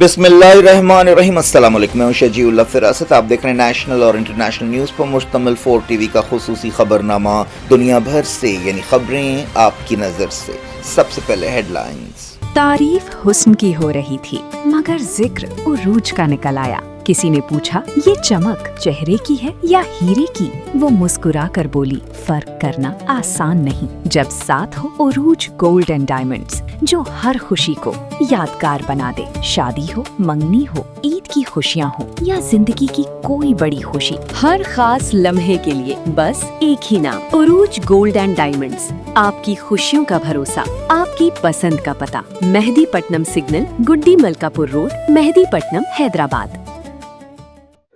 بسم اللہ الرحمن الرحیم۔ السلام علیکم، میں ہوں شجیع اللہ فراست۔ آپ دیکھ رہے ہیں نیشنل اور انٹرنیشنل نیوز پر مشتمل 4 ٹی وی کا خصوصی خبرنامہ دنیا بھر سے، یعنی خبریں آپ کی نظر سے۔ سب سے پہلے ہیڈ لائنز۔ تعریف حسن کی ہو رہی تھی مگر ذکر عروج کا نکل آیا۔ کسی نے پوچھا یہ چمک چہرے کی ہے یا ہیرے کی؟ وہ مسکرا کر بولی فرق کرنا آسان نہیں جب ساتھ ہو عروج گولڈ اینڈ ڈائمنڈز، جو ہر خوشی کو یادگار بنا دے۔ شادی ہو، منگنی ہو، عید کی خوشیاں ہو یا زندگی کی کوئی بڑی خوشی، ہر خاص لمحے کے لیے بس ایک ہی نام، عروج گولڈ اینڈ ڈائمنڈز۔ آپ کی خوشیوں کا بھروسہ، آپ کی پسند کا پتہ، مہدی Patnam signal, Gudimalkapur road, Mehdipatnam, Hyderabad.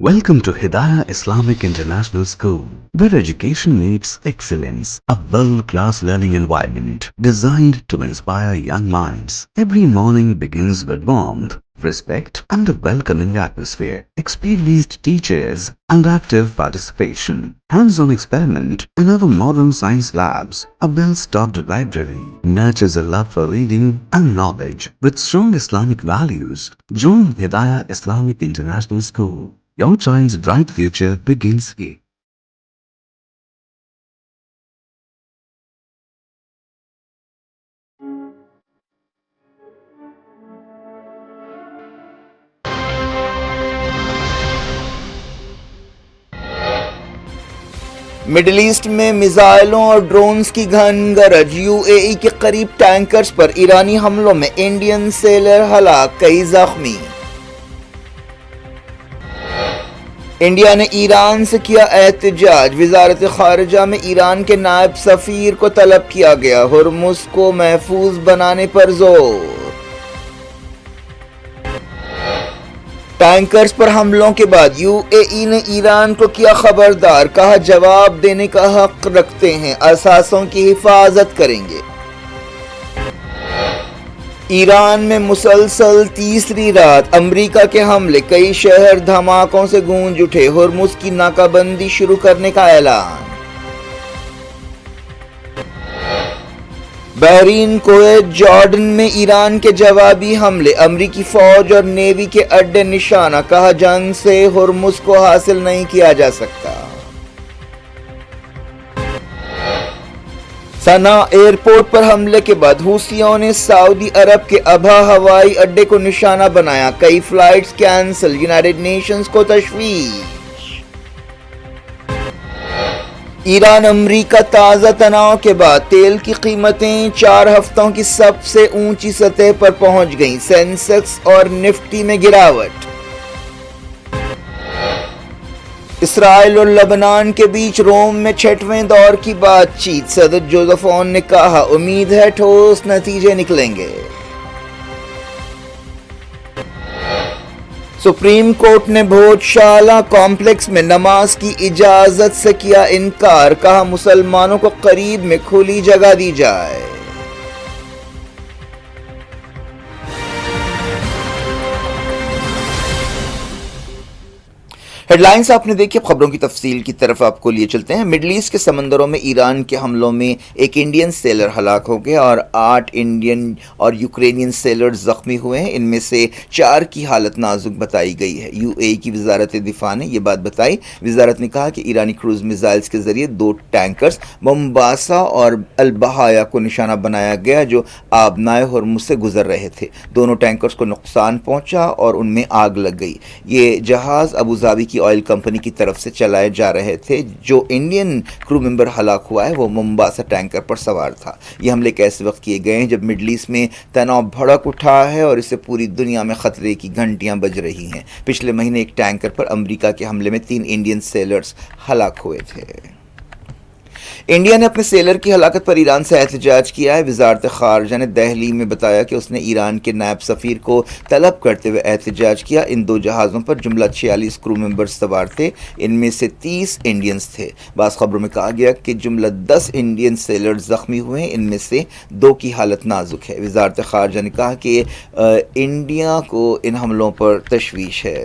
Welcome to Hidayah Islamic International School, where education meets excellence. A world-class learning environment designed to inspire young minds. Every morning begins with warmth, respect, and a welcoming atmosphere. Experienced teachers and active participation. Hands-on experiment in our modern science labs. A well-stocked library nurtures a love for reading and knowledge. With strong Islamic values, join Hidayah Islamic International School. Your child's bright future begins here. Middle east میں میزائلوں اور drones کی گھن گرج۔ You اے ای کے قریب tankers پر ایرانی حملوں میں انڈین سیلر ہلاک، کئی زخمی۔ انڈیا نے ایران سے کیا احتجاج، وزارت خارجہ میں ایران کے نائب سفیر کو طلب کیا گیا، ہرمز کو محفوظ بنانے پر زور۔ ٹینکرز پر حملوں کے بعد یو اے ای نے ایران کو کیا خبردار، کہا جواب دینے کا حق رکھتے ہیں، اثاثوں کی حفاظت کریں گے۔ ایران میں مسلسل تیسری رات امریکہ کے حملے، کئی شہر دھماکوں سے گونج اٹھے، ہرمز کی ناکہ بندی شروع کرنے کا اعلان۔ بحرین، کویت، جارڈن میں ایران کے جوابی حملے، امریکی فوج اور نیوی کے اڈے نشانہ، کہا جنگ سے ہرمز کو حاصل نہیں کیا جا سکتا۔ صنعاء ایئرپورٹ پر حملے کے بعد حوثیوں نے سعودی عرب کے ابہا ہوائی اڈے کو نشانہ بنایا، کئی فلائٹس کینسل، یونائیٹڈ نیشنز کو تشویش۔ ایران امریکہ تازہ تناؤ کے بعد تیل کی قیمتیں 4 ہفتوں کی سب سے اونچی سطح پر پہنچ گئیں، سینسیکس اور نفٹی میں گراوٹ۔ اسرائیل اور لبنان کے بیچ روم میں 6ویں دور کی بات چیت، صدر جوزف اون نے کہا امید ہے ٹھوس نتیجے نکلیں گے۔ سپریم کورٹ نے بھوج شالہ کمپلیکس میں نماز کی اجازت سے کیا انکار، کہا مسلمانوں کو قریب میں کھلی جگہ دی جائے۔ ہیڈ لائنز آپ نے دیکھی، اب خبروں کی تفصیل کی طرف آپ کو لیے چلتے ہیں۔ مڈل ایسٹ کے سمندروں میں ایران کے حملوں میں ایک انڈین سیلر ہلاک ہو گیا اور 8 انڈین اور یوکرینین سیلرز زخمی ہوئے ہیں، ان میں سے 4 کی حالت نازک بتائی گئی ہے۔ یو اے ای کی وزارت دفاع نے یہ بات بتائی۔ وزارت نے کہا کہ ایرانی کروز میزائلز کے ذریعے 2 ٹینکرز مومباسا اور البہایا کو نشانہ بنایا گیا جو آبنائے ہرمز سے گزر رہے تھے۔ دونوں ٹینکرز کو نقصان پہنچا اور ان میں آگ لگ گئی۔ یہ جہاز ابوظہبی کی آئل کمپنی کی طرف سے چلائے جا رہے تھے۔ جو انڈین کرو ممبر ہلاک ہوا ہے وہ مومباسا ٹینکر پر سوار تھا۔ یہ حملے ایسے وقت کیے گئے ہیں جب مڈل ایسٹ میں تناؤ بھڑک اٹھا ہے اور اس سے پوری دنیا میں خطرے کی گھنٹیاں بج رہی ہیں۔ پچھلے مہینے ایک ٹینکر پر امریکہ کے حملے میں 3 انڈین سیلرز ہلاک ہوئے تھے۔ انڈیا نے اپنے سیلر کی ہلاکت پر ایران سے احتجاج کیا ہے۔ وزارت خارجہ نے دہلی میں بتایا کہ اس نے ایران کے نائب سفیر کو طلب کرتے ہوئے احتجاج کیا۔ ان 2 جہازوں پر جملہ 46 کرو ممبرز سوار تھے، ان میں سے 30 انڈینز تھے۔ بعض خبروں میں کہا گیا کہ جملہ 10 انڈین سیلرز زخمی ہوئے ہیں، ان میں سے 2 کی حالت نازک ہے۔ وزارت خارجہ نے کہا کہ انڈیا کو ان حملوں پر تشویش ہے۔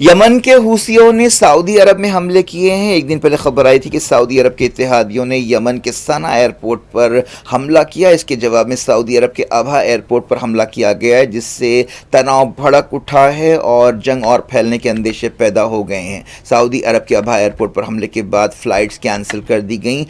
یمن کے حوثیوں نے سعودی عرب میں حملے کیے ہیں. ایک دن پہلے خبر آئی تھی کہ سعودی عرب کے اتحادیوں نے یمن کے صنع ایئرپورٹ پر حملہ کیا. اس کے جواب میں سعودی عرب کے ابہا ایئرپورٹ پر حملہ کیا گیا ہے، جس سے تناؤ بھڑک اٹھا ہے اور جنگ اور پھیلنے کے اندیشے پیدا ہو گئے ہیں. سعودی عرب کے ابہا ایئرپورٹ پر حملے کے بعد فلائٹس کینسل کر دی گئیں.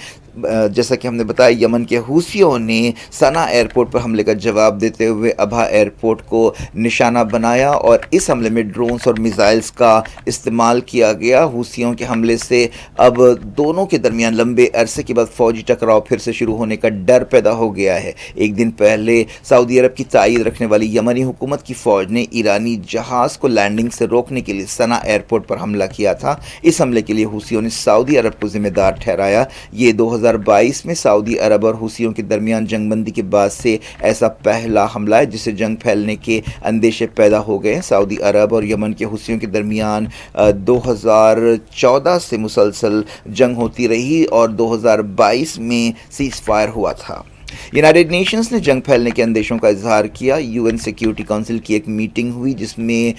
جیسا کہ ہم نے بتایا، یمن کے حوثیوں نے صنع ایئرپورٹ پر حملے کا جواب دیتے ہوئے ابہا ایئرپورٹ کو نشانہ بنایا اور اس حملے میں ڈرونز اور میزائلز کا استعمال کیا گیا. حوثیوں کے حملے سے اب دونوں کے درمیان لمبے عرصے کے بعد فوجی ٹکراؤ پھر سے شروع ہونے کا ڈر پیدا ہو گیا ہے. ایک دن پہلے سعودی عرب کی تائید رکھنے والی یمنی حکومت کی فوج نے ایرانی جہاز کو لینڈنگ سے روکنے کے لیے صنع ایئرپورٹ پر حملہ کیا تھا. اس حملے کے لیے حوثیوں نے سعودی عرب کو ذمہ دار ٹھہرایا. یہ 2022 میں سعودی عرب اور حوثیوں کے درمیان جنگ بندی کے بعد سے ایسا پہلا حملہ ہے جس سے جنگ پھیلنے کے اندیشے پیدا ہو گئے ہیں. سعودی عرب اور یمن کے حوثیوں کے درمیان 2014 سے مسلسل جنگ ہوتی رہی اور 2022 میں سیز فائر ہوا تھا. یونائیٹڈ نیشنز نے جنگ پھیلنے کے اندیشوں کا اظہار کیا. UN سیکیورٹی کونسل کی ایک میٹنگ ہوئی جس میں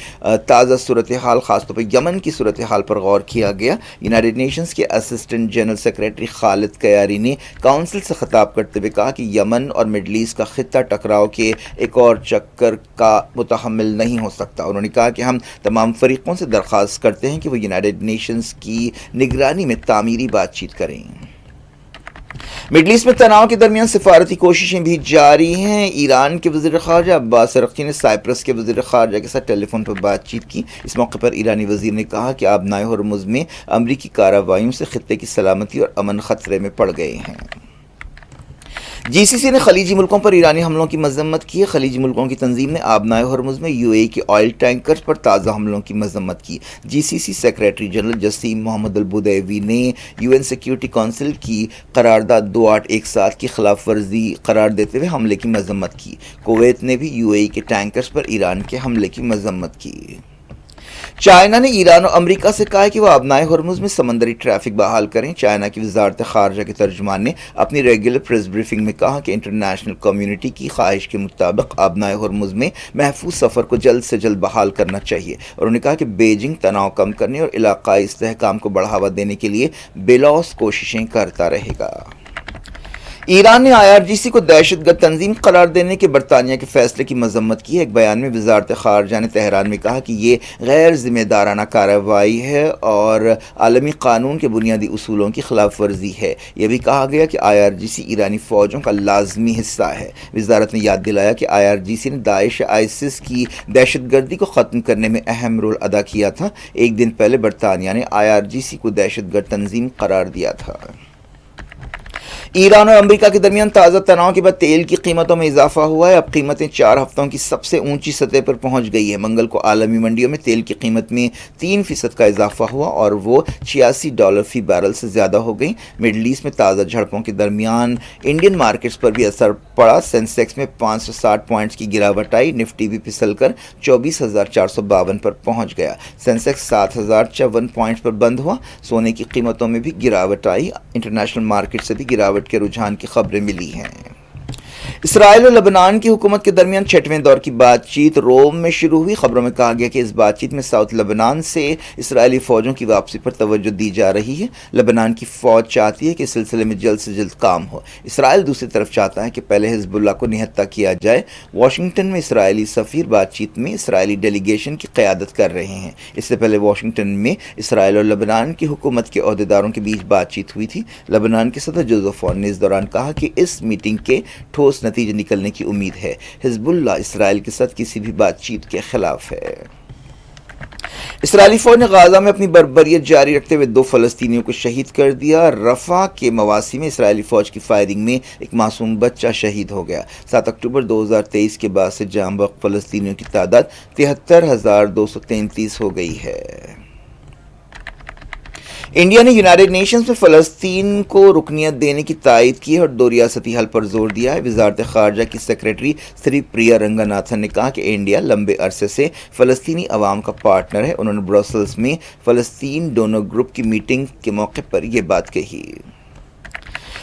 تازہ صورتحال، خاص طور پر یمن کی صورتحال پر غور کیا گیا. یونائیٹڈ نیشنز کے اسسٹنٹ جنرل سیکریٹری خالد قیاری نے کونسل سے خطاب کرتے ہوئے کہا کہ یمن اور مڈل ایسٹ کا خطہ ٹکراؤ کے ایک اور چکر کا متحمل نہیں ہو سکتا. انہوں نے کہا کہ ہم تمام فریقوں سے درخواست کرتے ہیں کہ وہ یونائیٹڈ نیشنز کی نگرانی میں تعمیری بات چیت کریں. مڈل ایسٹ میں تناؤ کے درمیان سفارتی کوششیں بھی جاری ہیں. ایران کے وزیر خارجہ عباس عراقچی نے سائپرس کے وزیر خارجہ کے ساتھ ٹیلی فون پر بات چیت کی. اس موقع پر ایرانی وزیر نے کہا کہ آبنائے ہرمز میں امریکی کارروائیوں سے خطے کی سلامتی اور امن خطرے میں پڑ گئے ہیں. GCC نے خلیجی ملکوں پر ایرانی حملوں کی مذمت کی ہے. خلیجی ملکوں کی تنظیم نے آبنائے ہرمز میں UAE کے آئل ٹینکرز پر تازہ حملوں کی مذمت کی. GCC سیکریٹری جنرل جسیم محمد البدیوی نے UN سیکیورٹی کونسل کی قرارداد 2817 کی خلاف ورزی قرار دیتے ہوئے حملے کی مذمت کی. کویت نے بھی UAE کے ٹینکرز پر ایران کے حملے کی مذمت کی. چائنا نے ایران اور امریکہ سے کہا ہے کہ وہ آبنائے ہرمز میں سمندری ٹریفک بحال کریں. چائنا کی وزارت خارجہ کے ترجمان نے اپنی ریگولر پریس بریفنگ میں کہا کہ انٹرنیشنل کمیونٹی کی خواہش کے مطابق آبنائے ہرمز میں محفوظ سفر کو جلد سے جلد بحال کرنا چاہیے. اور انہوں نے کہا کہ بیجنگ تناؤ کم کرنے اور علاقائی استحکام کو بڑھاوا دینے کے لیے بے لوث کوششیں کرتا رہے گا. ایران نے IRGC کو دہشت گرد تنظیم قرار دینے کے برطانیہ کے فیصلے کی مذمت کی ہے. ایک بیان میں وزارت خارجہ نے تہران میں کہا کہ یہ غیر ذمہ دارانہ کارروائی ہے اور عالمی قانون کے بنیادی اصولوں کی خلاف ورزی ہے. یہ بھی کہا گیا کہ IRGC ایرانی فوجوں کا لازمی حصہ ہے. وزارت نے یاد دلایا کہ IRGC نے داعش ISIS کی دہشت گردی کو ختم کرنے میں اہم رول ادا کیا تھا. ایک دن پہلے برطانیہ نے IRGC کو دہشت گرد تنظیم قرار دیا تھا. ایران اور امریکہ کے درمیان تازہ تناؤ کے بعد تیل کی قیمتوں میں اضافہ ہوا ہے. اب قیمتیں 4 ہفتوں کی سب سے اونچی سطح پر پہنچ گئی ہے. منگل کو عالمی منڈیوں میں تیل کی قیمت میں 3% کا اضافہ ہوا اور وہ $86 فی بیرل سے زیادہ ہو گئی. مڈل ایسٹ میں تازہ جھڑپوں کے درمیان انڈین مارکیٹس پر بھی اثر پڑا. سینسیکس میں 560 پوائنٹس کی گراوٹ آئی. نفٹی بھی پھسل کر 24,452 پر پہنچ گیا. سینسیکس 7,054 پوائنٹس پر بند ہوا. سونے کی قیمتوں میں بھی گراوٹ آئی. انٹرنیشنل مارکیٹ سے بھی گراوٹ کے رجحان کی خبریں ملی ہیں. اسرائیل اور لبنان کی حکومت کے درمیان 6ویں دور کی بات چیت روم میں شروع ہوئی. خبروں میں کہا گیا کہ اس بات چیت میں ساؤتھ لبنان سے اسرائیلی فوجوں کی واپسی پر توجہ دی جا رہی ہے. لبنان کی فوج چاہتی ہے کہ اس سلسلے میں جلد سے جلد کام ہو. اسرائیل دوسری طرف چاہتا ہے کہ پہلے حزب اللہ کو نہتہ کیا جائے. واشنگٹن میں اسرائیلی سفیر بات چیت میں اسرائیلی ڈیلیگیشن کی قیادت کر رہے ہیں. اس سے پہلے واشنگٹن میں اسرائیل اور لبنان کی حکومت کے عہدیداروں کے بیچ بات چیت ہوئی تھی. لبنان کے صدر جوزف عون نے اس دوران کہا کہ اس میٹنگ کے ٹھوس نتیجے نکلنے کی امید ہے. حزب اللہ اسرائیل کے ساتھ کسی بھی بات چیت کے خلاف ہے. اسرائیلی فوج نے غازہ میں اپنی بربریت جاری رکھتے ہوئے 2 فلسطینیوں کو شہید کر دیا. رفح کے مواسی میں اسرائیلی فوج کی فائرنگ میں ایک معصوم بچہ شہید ہو گیا. 7 اکتوبر 2023 کے بعد سے جاں بحق فلسطینیوں کی تعداد 73,233 ہو گئی ہے. انڈیا نے یونائیٹڈ نیشنز میں فلسطین کو رکنیت دینے کی تائید کی ہے اور 2 ریاستی حل پر زور دیا ہے. وزارت خارجہ کی سیکریٹری سری پریا رنگناتھن نے کہا کہ انڈیا لمبے عرصے سے فلسطینی عوام کا پارٹنر ہے. انہوں نے برسلز میں فلسطین ڈونر گروپ کی میٹنگ کے موقع پر یہ بات کہی.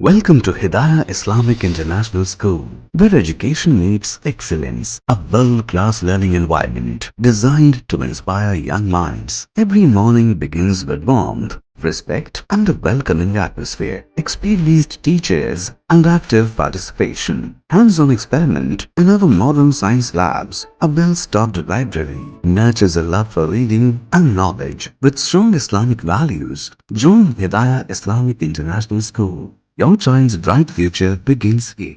Welcome to Hidayah Islamic International School, where education meets excellence. A world-class learning environment designed to inspire young minds. Every morning begins with warmth, respect, and a welcoming atmosphere. Experienced teachers and active participation. Hands-on experiment in our modern science labs. A well-stocked library nurtures a love for reading and knowledge. With strong Islamic values, join Hidayah Islamic International School. Your child's bright future begins here.